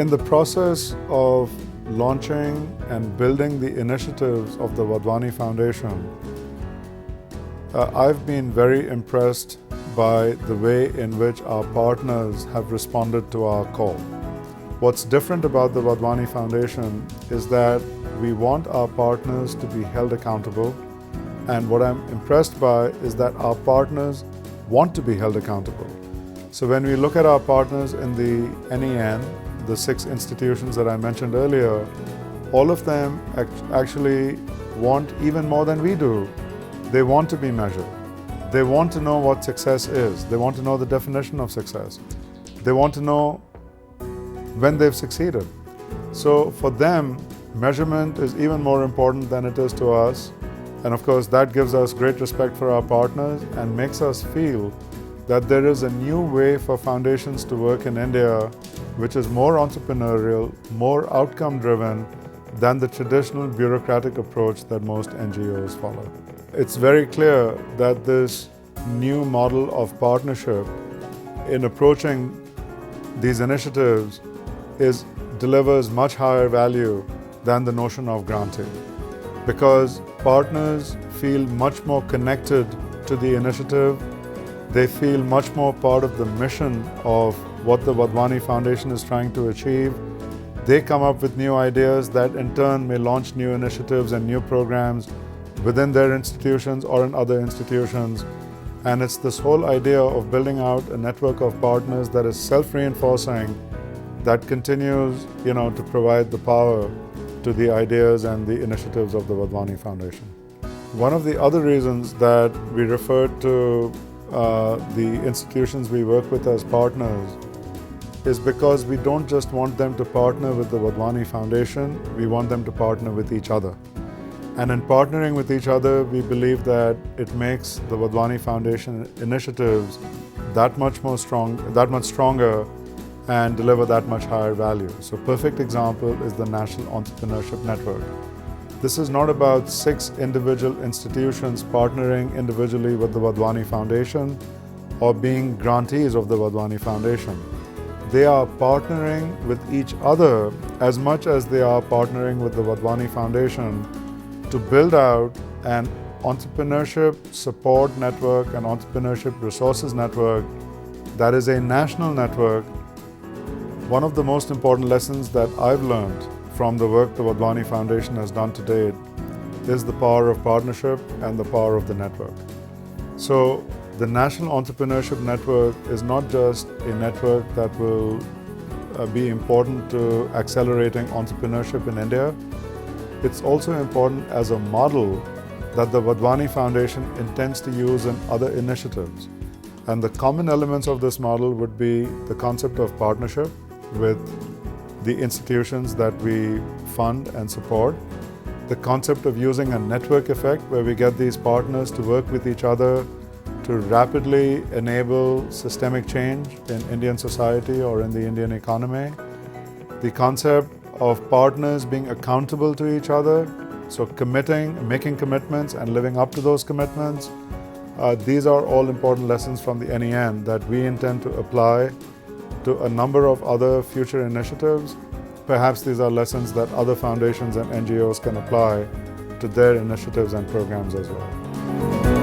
In the process of launching and building the initiatives of the Wadhwani Foundation, I've been very impressed by the way in which our partners have responded to our call. What's different about the Wadhwani Foundation is that we want our partners to be held accountable, and what I'm impressed by is that our partners want to be held accountable. So when we look at our partners in the NEN, the 6 institutions that I mentioned earlier, all of them actually want even more than we do. They want to be measured. They want to know what success is. They want to know the definition of success. They want to know when they've succeeded. So for them, measurement is even more important than it is to us. And of course, that gives us great respect for our partners and makes us feel that there is a new way for foundations to work in India, which is more entrepreneurial, more outcome-driven than the traditional bureaucratic approach that most NGOs follow. It's very clear that this new model of partnership in approaching these initiatives delivers much higher value than the notion of granting, because partners feel much more connected to the initiative. They feel much more part of the mission of what the Wadhwani Foundation is trying to achieve. They come up with new ideas that in turn may launch new initiatives and new programs within their institutions or in other institutions. And it's this whole idea of building out a network of partners that is self-reinforcing, that continues, to provide the power to the ideas and the initiatives of the Wadhwani Foundation. One of the other reasons that we refer to the institutions we work with as partners is because we don't just want them to partner with the Wadhwani Foundation, we want them to partner with each other. And in partnering with each other, we believe that it makes the Wadhwani Foundation initiatives that much stronger and deliver that much higher value. So a perfect example is the National Entrepreneurship Network. This is not about 6 individual institutions partnering individually with the Wadhwani Foundation or being grantees of the Wadhwani Foundation. They are partnering with each other as much as they are partnering with the Wadhwani Foundation to build out an entrepreneurship support network, an entrepreneurship resources network that is a national network. One of the most important lessons that I've learned from the work the Wadhwani Foundation has done to date is the power of partnership and the power of the network. So the National Entrepreneurship Network is not just a network that will be important to accelerating entrepreneurship in India. It's also important as a model that the Wadhwani Foundation intends to use in other initiatives. And the common elements of this model would be the concept of partnership with the institutions that we fund and support, the concept of using a network effect where we get these partners to work with each other to rapidly enable systemic change in Indian society or in the Indian economy, the concept of partners being accountable to each other, so making commitments and living up to those commitments. These are all important lessons from the NEN that we intend to apply to a number of other future initiatives. Perhaps these are lessons that other foundations and NGOs can apply to their initiatives and programs as well.